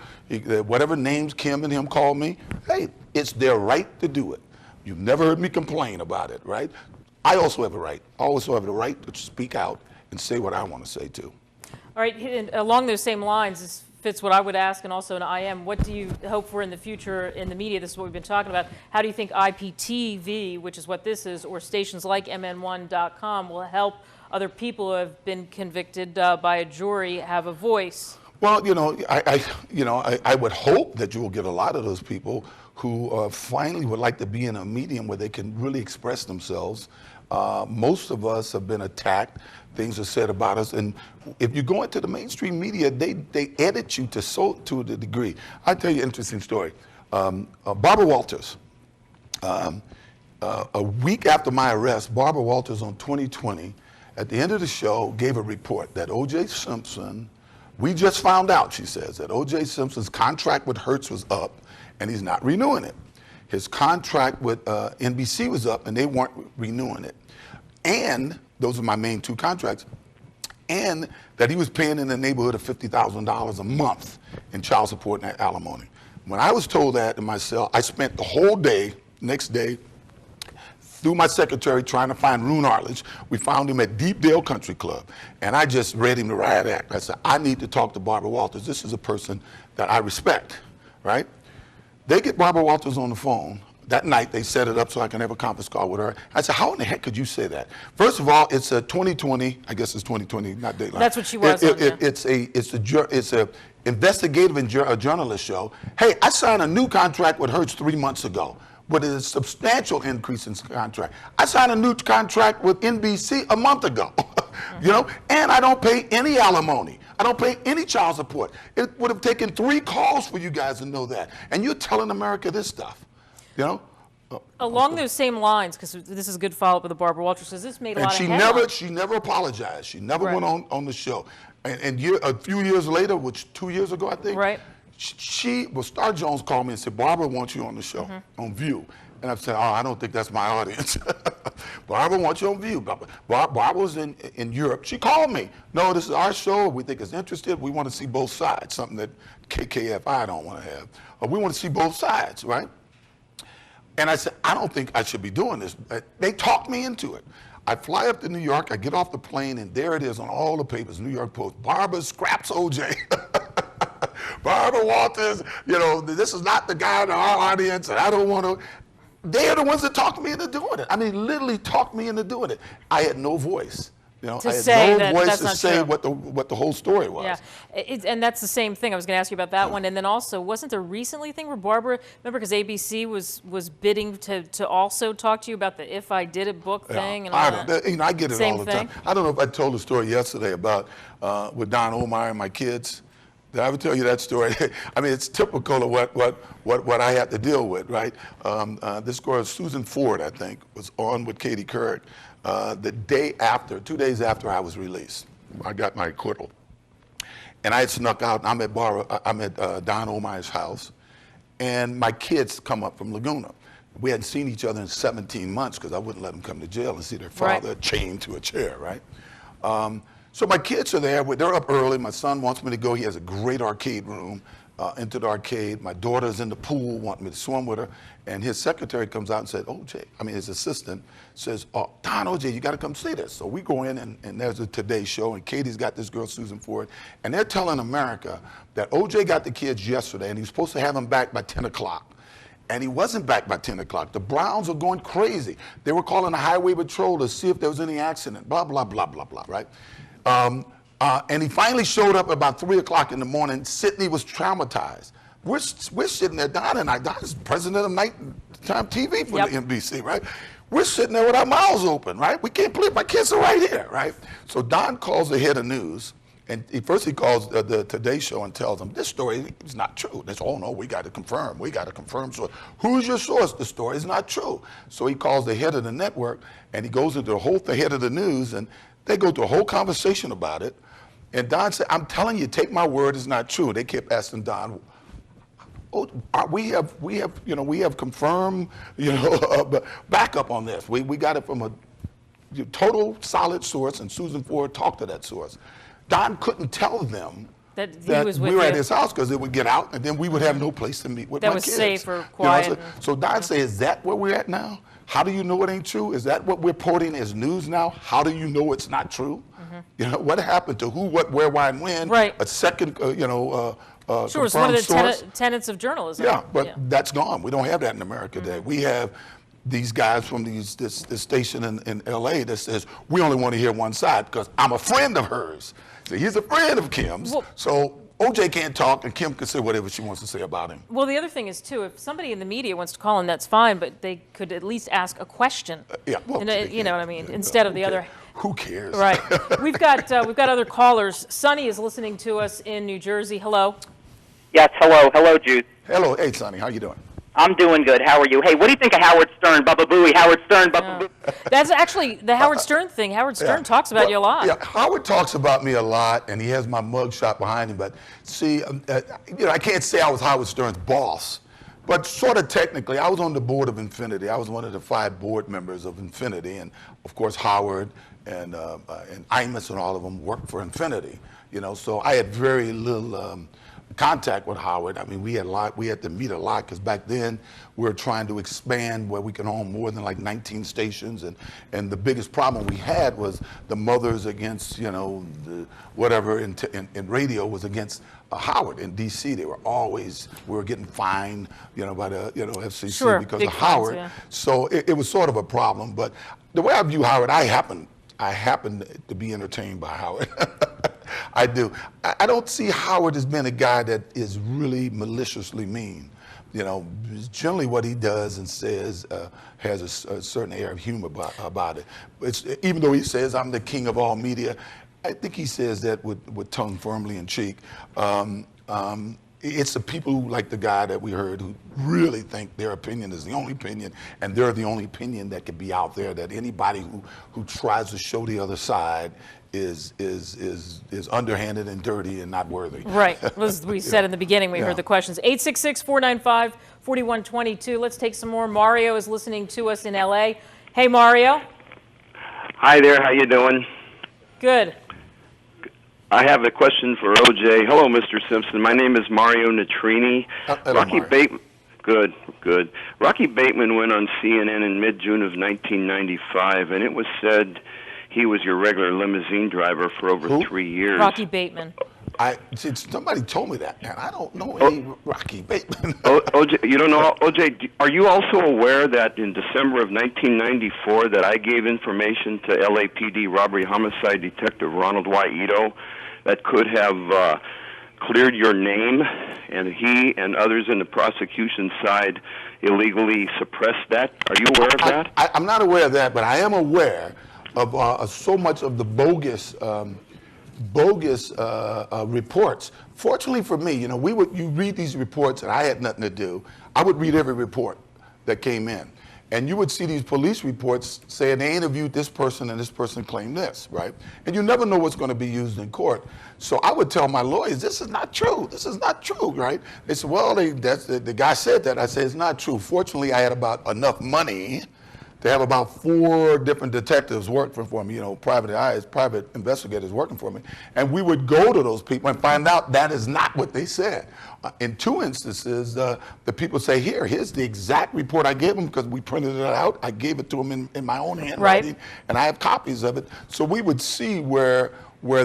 Whatever names Kim and him call me, hey, it's their right to do it. You've never heard me complain about it, right? I also have a right. I also have the right to speak out and say what I want to say too. All right, and along those same lines, this fits what I would ask, and also in IM, what do you hope for in the future in the media? This is what we've been talking about. How do you think IPTV, which is what this is, or stations like MN1.com will help other people who have been convicted by a jury have a voice? Well, I would hope that you will get a lot of those people who finally would like to be in a medium where they can really express themselves. Most of us have been attacked. Things are said about us, and if you go into the mainstream media, they edit you to the degree. I'll tell you an interesting story. Barbara Walters, a week after my arrest, Barbara Walters on 2020, at the end of the show, gave a report that O.J. Simpson, we just found out, she says, that O.J. Simpson's contract with Hertz was up, and he's not renewing it. His contract with NBC was up, and they weren't renewing it. And those are my main two contracts, and that he was paying in the neighborhood of $50,000 a month in child support and alimony. When I was told that in my cell, I spent the whole day, next day, through my secretary trying to find Roone Arledge. We found him at Deepdale Country Club, and I just read him the riot act. I said, I need to talk to Barbara Walters. This is a person that I respect, right? They get Barbara Walters on the phone. That night, they set it up so I can have a conference call with her. I said, how in the heck could you say that? First of all, it's a 2020, I guess it's 2020, not Dateline. That's what she was on, yeah. It's a investigative and journalist show. Hey, I signed a new contract with Hertz 3 months ago, with a substantial increase in contract. I signed a new contract with NBC a month ago, you know, and I don't pay any alimony. I don't pay any child support. It would have taken 3 calls for you guys to know that. And you're telling America this stuff. You know? Along those same lines, because this is a good follow-up with the Barbara Walters, because this made a lot of headlines. She never apologized. She never went on the show. And a few years later, which 2 years ago, I think, Star Jones called me and said, Barbara wants you on the show, on View. And I said, oh, I don't think that's my audience. Barbara wants you on View. Barbara was in Europe. She called me. No, this is our show. We think it's interested. We want to see both sides, something that KKFI don't want to have. We want to see both sides, right? And I said, I don't think I should be doing this. They talked me into it. I fly up to New York, I get off the plane, and there it is on all the papers, New York Post. Barbara scraps OJ. Barbara Walters, you know, this is not the guy in our audience, and I don't want to. They are the ones that talked me into doing it. I mean, literally talked me into doing it. I had no voice. You know, To I had say no that voice that's to not say true. what the whole story was. Yeah, and that's the same thing. I was going to ask you about that one. And then also, wasn't there recently a thing where Barbara, remember, because ABC was bidding to also talk to you about the If I Did It book thing and all that? You know, I get it Same all the thing? time. I don't know if I told the story yesterday about with Don Omar and my kids. Did I ever tell you that story? I mean, it's typical of what I have to deal with, right? This girl, Susan Ford, I think, was on with Katie Couric the day after, 2 days after I was released. I got my acquittal. And I had snuck out, and I'm at Don Omar's house, and my kids come up from Laguna. We hadn't seen each other in 17 months because I wouldn't let them come to jail and see their father chained to a chair, right? So my kids are there. They're up early. My son wants me to go. He has a great arcade room, into the arcade. My daughter's in the pool, wanting me to swim with her. And his secretary comes out and said, OJ, I mean his assistant, says, oh, Don, OJ, you got to come see this. So we go in, and there's a Today Show, and Katie's got this girl, Susan Ford, and they're telling America that OJ got the kids yesterday, and he was supposed to have them back by 10 o'clock. And he wasn't back by 10 o'clock. The Browns are going crazy. They were calling the highway patrol to see if there was any accident, blah, blah, blah, blah, blah, right? And he finally showed up about 3 o'clock in the morning. Sydney was traumatized. We're sitting there, Don and I, Don is president of Nighttime TV for the NBC, right? We're sitting there with our mouths open, right? We can't believe my kids are right here, right? So Don calls the head of news, and first he calls the Today Show and tells them, this story is not true. They say, oh no, we got to confirm. We got to confirm. So who's your source? The story is not true. So he calls the head of the network, and he goes into the head of the news, and they go through a whole conversation about it. And Don said, I'm telling you, take my word, it's not true. They kept asking Don, oh, we have confirmed, backup on this. We got it from a total solid source, and Susan Ford talked to that source. Don couldn't tell them that we were at his house because it would get out, and then we would have no place to meet with my kids. That was safe or quiet. So Don said, is that where we're at now? How do you know it ain't true? Is that what we're reporting as news now? How do you know it's not true? You know, what happened to who, what, where, why, and when? Right. A second, sure, it's one of the tenets of journalism. Yeah, but that's gone. We don't have that in America today. We have these guys from this station in L.A. that says, we only want to hear one side because I'm a friend of hers. So he's a friend of Kim's. Well, so OJ can't talk, and Kim can say whatever she wants to say about him. Well, the other thing is, too, if somebody in the media wants to call in, that's fine, but they could at least ask a question. Well, you know what I mean? Instead of the other. Who cares? Right. We've got other callers. Sonny is listening to us in New Jersey. Hello. Yes, hello. Hello, Jude. Hello. Hey, Sonny. How you doing? I'm doing good. How are you? Hey, what do you think of Howard Stern? Baba Booey, Howard Stern, Baba Booey. That's actually the Howard Stern thing. Howard Stern talks about you a lot. Yeah, Howard talks about me a lot, and he has my mug shot behind him. But see, I can't say I was Howard Stern's boss, but sort of technically, I was on the board of Infinity. I was one of the 5 board members of Infinity, and of course Howard and Imus and all of them worked for Infinity. You know, so I had very little contact with Howard. I mean, we had to meet a lot because back then we were trying to expand where we can own more than like 19 stations, and the biggest problem we had was the mothers against, the whatever in radio was against Howard in D.C. We were getting fined, by the FCC because of Howard. Fines, yeah. So it was sort of a problem. But the way I view Howard, I happen to be entertained by Howard. I do. I don't see Howard as being a guy that is really maliciously mean. Generally what he does and says has a certain air of humor about it. Even though he says, I'm the king of all media, I think he says that with tongue firmly in cheek. It's the people who, like the guy that we heard, who really think their opinion is the only opinion, and they're the only opinion that could be out there, that anybody who tries to show the other side is underhanded and dirty and not worthy. Right. As we said in the beginning, we heard the questions. 866-495-4122. Let's take some more. Mario is listening to us in L.A. Hey, Mario. Hi there. How you doing? Good. I have a question for OJ. Hello, Mr. Simpson. My name is Mario Natrini. Rocky Bateman. Good. Rocky Bateman went on CNN in mid-June of 1995, and it was said he was your regular limousine driver for over 3 years. Rocky Bateman. Somebody told me that, man. I don't know any Rocky Bateman. OJ, you don't know OJ? Are you also aware that in December of 1994 that I gave information to LAPD robbery homicide detective Ronald Y. Ito that could have cleared your name, and he and others in the prosecution side illegally suppressed that? Are you aware of that? I'm not aware of that, but I am aware of so much of the bogus reports. Fortunately for me, you read these reports, and I had nothing to do. I would read every report that came in, and you would see these police reports saying they interviewed this person and this person claimed this, right? And you never know what's going to be used in court. So I would tell my lawyers, this is not true. This is not true, right? They said, well, the guy said that. I said, it's not true. Fortunately, I had about enough money to have about 4 different detectives working for me, private investigators working for me. And we would go to those people and find out that is not what they said. In 2 instances, the people say, here's the exact report I gave them because we printed it out. I gave it to them in my own handwriting, and I have copies of it. So we would see where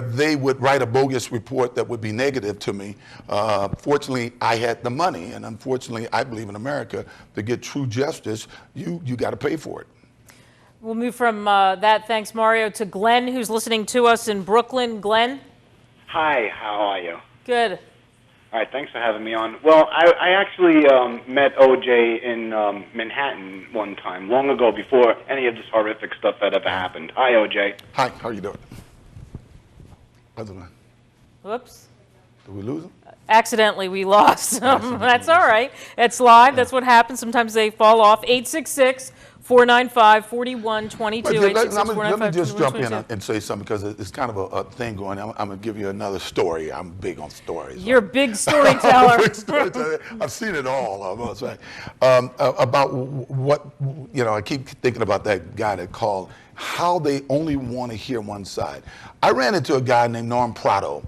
they would write a bogus report that would be negative to me. Fortunately, I had the money, and unfortunately, I believe in America, to get true justice, you got to pay for it. We'll move from that, thanks Mario, to Glenn, who's listening to us in Brooklyn. Glenn? Hi, how are you? Good. All right, thanks for having me on. Well, I actually met OJ in Manhattan one time, long ago, before any of this horrific stuff that ever happened. Hi, OJ. Hi, how are you doing? Whoops. Did we lose him? Accidentally, we lost him. That's all right. It's live. That's what happens. Sometimes they fall off. 866-495-4122. Let me just jump in and say something because it's kind of a thing going on. I'm going to give you another story. I'm big on stories. You're a big storyteller. I've seen it all. I must say. About what, I keep thinking about that guy that called, how they only want to hear one side. I ran into a guy named Norm Prado,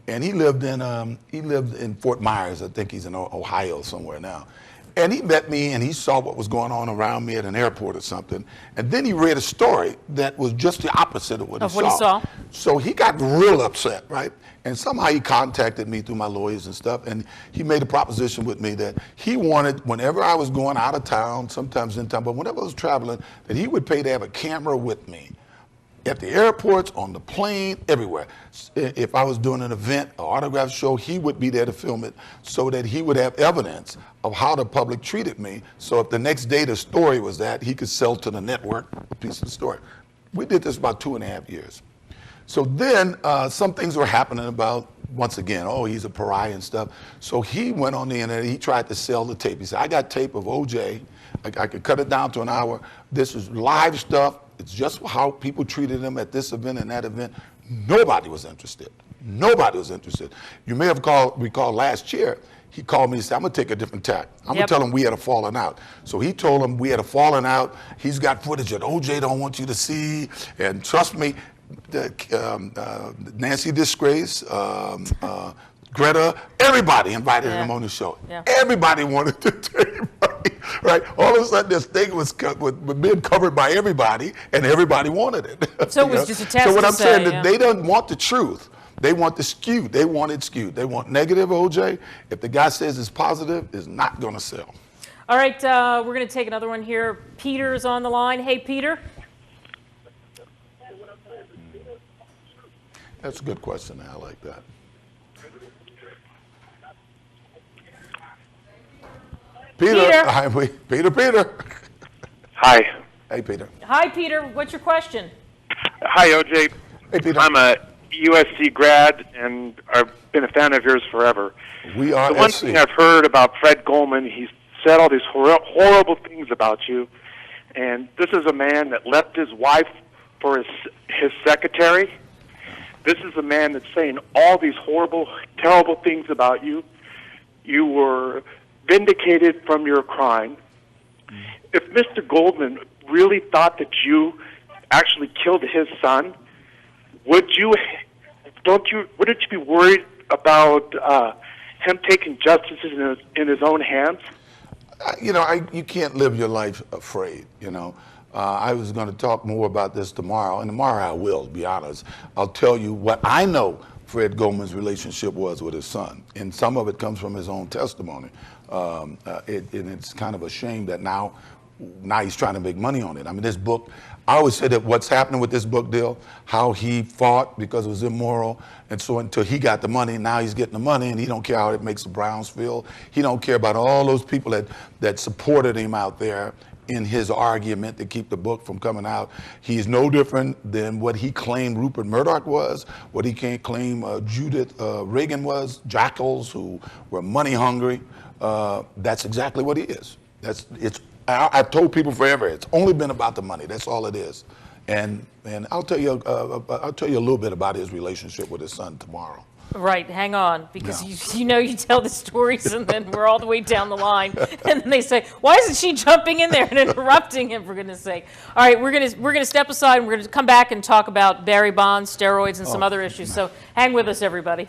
and he lived in Fort Myers. I think he's in Ohio somewhere now. And he met me, and he saw what was going on around me at an airport or something. And then he read a story that was just the opposite of what he saw. So he got real upset, right? And somehow he contacted me through my lawyers and stuff, and he made a proposition with me that he wanted, whenever I was going out of town, sometimes in town, but whenever I was traveling, that he would pay to have a camera with me. At the airports, on the plane, everywhere. If I was doing an event, an autograph show, he would be there to film it so that he would have evidence of how the public treated me. So if the next day the story was that, he could sell to the network a piece of the story. We did this about 2.5 years. So then some things were happening about, once again, he's a pariah and stuff. So he went on the internet, he tried to sell the tape. He said, I got tape of OJ. I could cut it down to an hour. This is live stuff. It's just how people treated him at this event and that event. Nobody was interested. Nobody was interested. You may have recalled last year, he called me and said, I'm going to take a different tack. I'm going to tell him we had a falling out. So he told him we had a falling out. He's got footage that OJ don't want you to see. And trust me, Nancy Disgrace, Greta, everybody invited him on the show. Everybody wanted to tape, right? All of a sudden, this thing was being covered by everybody, and everybody wanted it. So it was just a test. So what I'm saying, that they don't want the truth. They want the skewed. They want it skewed. They want negative OJ. If the guy says it's positive, it's not going to sell. All right, we're going to take another one here. Peter's on the line. Hey, Peter. That's a good question. I like that. Peter. Hi. Hey, Peter. Hi, Peter. What's your question? Hi, OJ. Hey, Peter. I'm a USC grad, and I've been a fan of yours forever. We are. The one thing I've heard about Fred Goldman, he's said all these horrible things about you, and this is a man that left his wife for his secretary. This is a man that's saying all these horrible, terrible things about you. You were vindicated from your crime. If Mr. Goldman really thought that you actually killed his son, wouldn't you be worried about him taking justice in his own hands? You can't live your life afraid, I was going to talk more about this tomorrow, and tomorrow I will, to be honest. I'll tell you what I know Fred Goldman's relationship was with his son. And some of it comes from his own testimony. And it's kind of a shame that now he's trying to make money on it. I mean, this book, I always say that what's happening with this book deal, how he fought because it was immoral, and so until he got the money, now he's getting the money, and he don't care how it makes the Browns feel. He don't care about all those people that supported him out there in his argument to keep the book from coming out. He's no different than what he claimed Rupert Murdoch was, what he can't claim Judith Reagan was, jackals who were money hungry. That's exactly what he is. I've told people forever, it's only been about the money. That's all it is. And I'll tell you a little bit about his relationship with his son tomorrow. Right, hang on, because you tell the stories and then we're all the way down the line, and then they say, why isn't she jumping in there and interrupting him, for goodness sake? All right, we're gonna step aside and we're gonna come back and talk about Barry Bonds, steroids, and some other issues. So hang with us, everybody.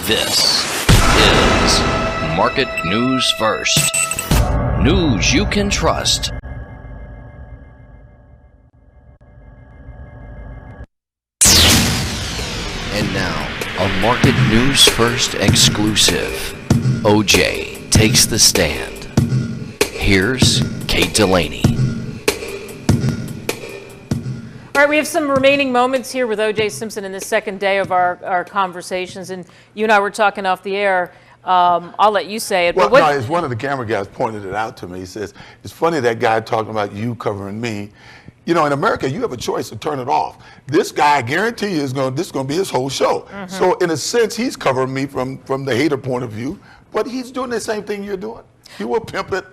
This is Market News First. News you can trust. And now, a Market News First exclusive. OJ takes the stand. Here's Kate Delaney. All right, we have some remaining moments here with O.J. Simpson in the second day of our conversations, and you and I were talking off the air. I'll let you say it. Well, but no, it's one of the camera guys pointed it out to me. He says, it's funny that guy talking about you covering me. You know, in America, you have a choice to turn it off. This guy, I guarantee you, this is going to be his whole show. Mm-hmm. So in a sense, he's covering me from the hater point of view, but he's doing the same thing you're doing. He will pimp it.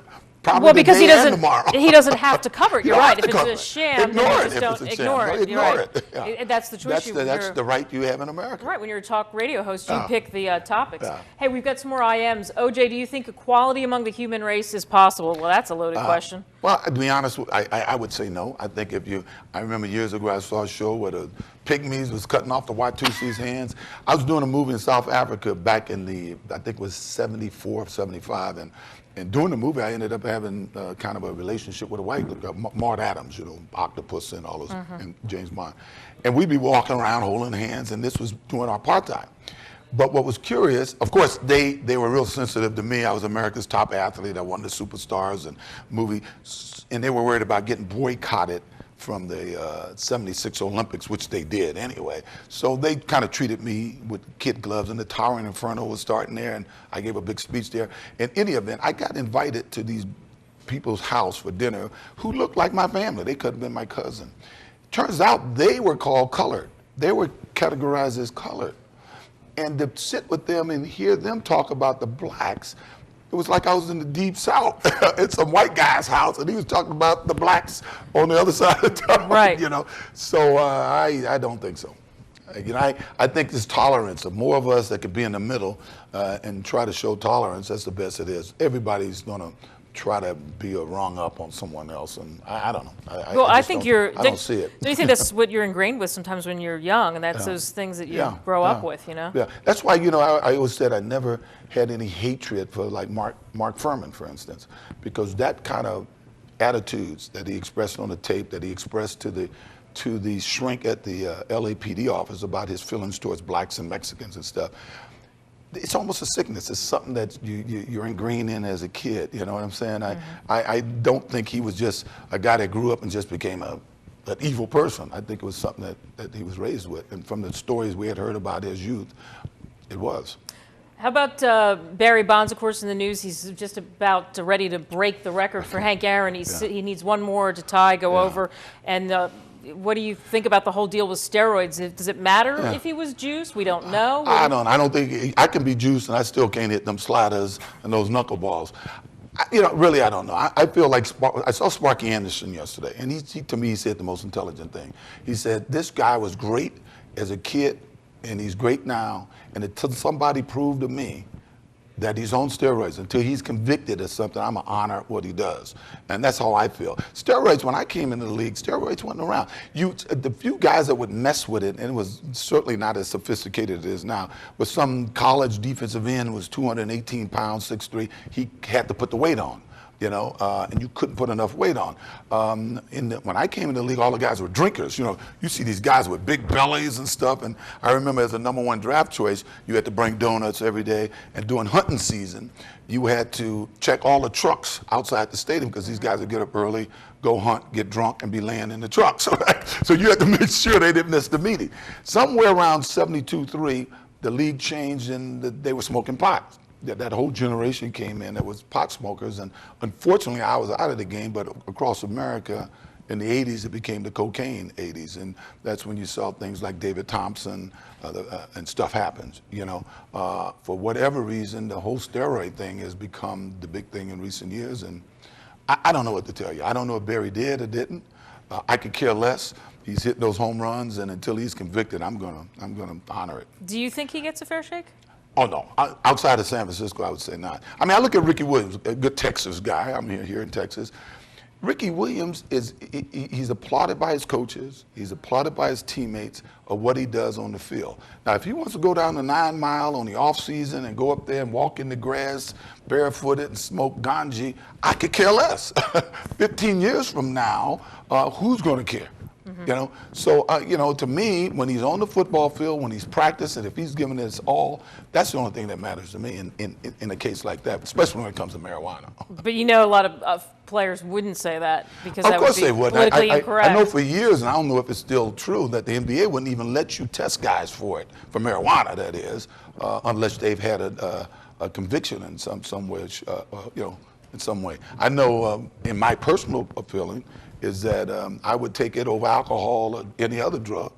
Probably because he doesn't have to cover it. You're right. If it's a sham, then just don't ignore it. Ignore it. Yeah. That's the choice. That's the right you have in America. Right. When you're a talk radio host, you pick the topics. Yeah. Hey, we've got some more IMs. OJ, do you think equality among the human race is possible? Well, that's a loaded question. Well, to be honest, I would say no. I think I remember years ago I saw a show where the pygmies was cutting off the Watusi's hands. I was doing a movie in South Africa back in I think it was 74, 75, and doing the movie, I ended up having kind of a relationship with a white girl, Mart Adams, Octopus and all those, and James Bond. And we'd be walking around holding hands, and this was during apartheid. But what was curious, of course, they were real sensitive to me. I was America's top athlete. I won the Superstars and movie, and they were worried about getting boycotted from the 76 Olympics, which they did anyway. So they kind of treated me with kid gloves, and the Towering Inferno was starting there, and I gave a big speech there. In any event, I got invited to these people's house for dinner who looked like my family. They could have been my cousin. Turns out they were called colored. They were categorized as colored. And to sit with them and hear them talk about the blacks, it was like I was in the deep south at some white guy's house, and he was talking about the blacks on the other side of town. Right. So I don't think so. I think this tolerance of more of us that could be in the middle and try to show tolerance. That's the best it is. Everybody's gonna try to be a wrong up on someone else, and I don't know. I don't see it. Do you think that's what you're ingrained with sometimes when you're young, and that's those things that you grow up with, Yeah, that's why, I always said I never had any hatred for like Mark Furman, for instance, because that kind of attitudes that he expressed on the tape, that he expressed to the shrink at the LAPD office about his feelings towards blacks and Mexicans and stuff, it's almost a sickness. It's something that you're ingrained in as a kid. You know what I'm saying? I don't think he was just a guy that grew up and just became an evil person. I think it was something that he was raised with. And from the stories we had heard about his youth, it was. How about Barry Bonds, of course, in the news? He's just about ready to break the record for Hank Aaron. He needs one more to go over. And what do you think about the whole deal with steroids? Does it matter if he was juiced? We don't know. I don't think I can be juiced and I still can't hit them sliders and those knuckleballs. Really, I don't know. I feel like I saw Sparky Anderson yesterday, and he to me, he said the most intelligent thing. He said, this guy was great as a kid, and he's great now, and until somebody proved to me that he's on steroids. Until he's convicted of something, I'm going to honor what he does. And that's how I feel. Steroids, when I came into the league, steroids wasn't around. The few guys that would mess with it, and it was certainly not as sophisticated as it is now, was some college defensive end was 218 pounds, 6'3". He had to put the weight on. And you couldn't put enough weight on. When I came into the league, all the guys were drinkers. You see these guys with big bellies and stuff. And I remember as a #1 draft choice, you had to bring donuts every day. And during hunting season, you had to check all the trucks outside the stadium because these guys would get up early, go hunt, get drunk, and be laying in the trucks. So you had to make sure they didn't miss the meeting. Somewhere around 72-3, the league changed and they were smoking pot. That whole generation came in that was pot smokers, and unfortunately I was out of the game, but across America in the 80s it became the cocaine 80s, and that's when you saw things like David Thompson and stuff happens. For whatever reason, the whole steroid thing has become the big thing in recent years, and I don't know what to tell you. I don't know if Barry did or didn't. I could care less. He's hitting those home runs, and until he's convicted, I'm gonna honor it. Do you think he gets a fair shake? Oh, no. Outside of San Francisco, I would say not. I mean, I look at Ricky Williams, a good Texas guy. I'm here in Texas. Ricky Williams he's applauded by his coaches. He's applauded by his teammates of what he does on the field. Now, if he wants to go down the 9 Mile on the off season and go up there and walk in the grass barefooted and smoke ganji, I could care less. 15 years from now, who's going to care? So to me, when he's on the football field, when he's practicing, if he's giving it his all, that's the only thing that matters to me in a case like that, especially when it comes to marijuana. But a lot of players wouldn't say that because that would be they would. politically incorrect. I know for years, and I don't know if it's still true, that the NBA wouldn't even let you test guys for it, for marijuana, that is, unless they've had a conviction in some way, in some way. I know in my personal feeling, is that I would take it over alcohol or any other drug.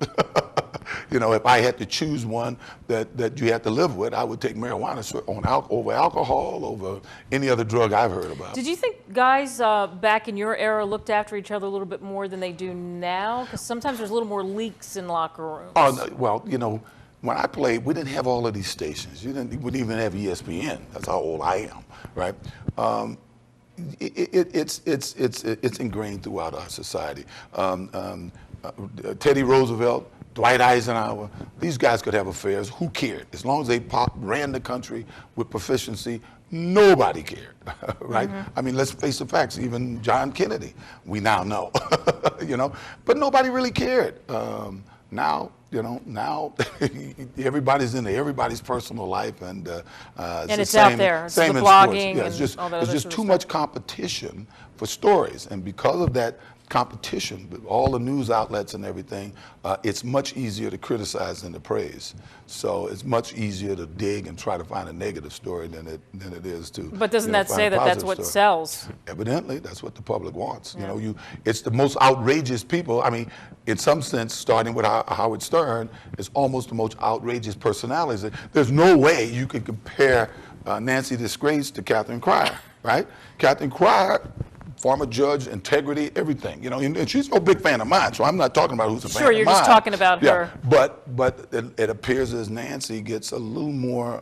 If I had to choose one that you had to live with, I would take marijuana over alcohol, over any other drug I've heard about. Did you think guys back in your era looked after each other a little bit more than they do now? Because sometimes there's a little more leaks in locker rooms. Oh, no, well, when I played, we didn't have all of these stations. We didn't even have ESPN. That's how old I am, right? It's ingrained throughout our society. Teddy Roosevelt, Dwight Eisenhower, these guys could have affairs. Who cared? As long as they ran the country with proficiency, nobody cared, right? I mean, let's face the facts. Even John Kennedy, we now know, but nobody really cared. Now everybody's into everybody's personal life, and it's out there. It's the blogging, yeah, there's just too much competition for stories, and because of that competition with all the news outlets and everything, it's much easier to criticize than to praise. So it's much easier to dig and try to find a negative story than it is to. But doesn't that say that that's what sells? Evidently, that's what the public wants. Yeah. It's the most outrageous people. I mean, in some sense, starting with Howard Stern, is almost the most outrageous personalities. There's no way you could compare Nancy Disgrace to Catherine Cryer, right? Catherine Cryer, former judge, integrity, everything, and she's no big fan of mine, so I'm not talking about who's a fan of mine. Sure, you're just talking about her. But it appears as Nancy gets a little more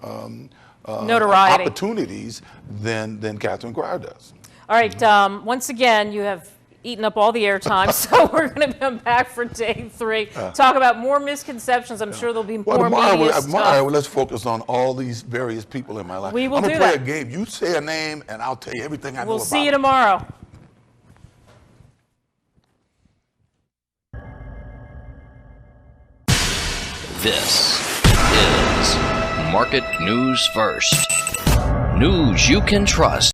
notoriety, opportunities than Catherine Cryer does. All right, once again, you have eaten up all the airtime, so we're going to come back for day 3. Talk about more misconceptions. I'm sure there'll be more media stuff. Tomorrow, let's focus on all these various people in my life. We will I'm do gonna play that. a game. You say a name, and I'll tell you everything I know about it. We'll see you tomorrow. This is Market News First. News you can trust.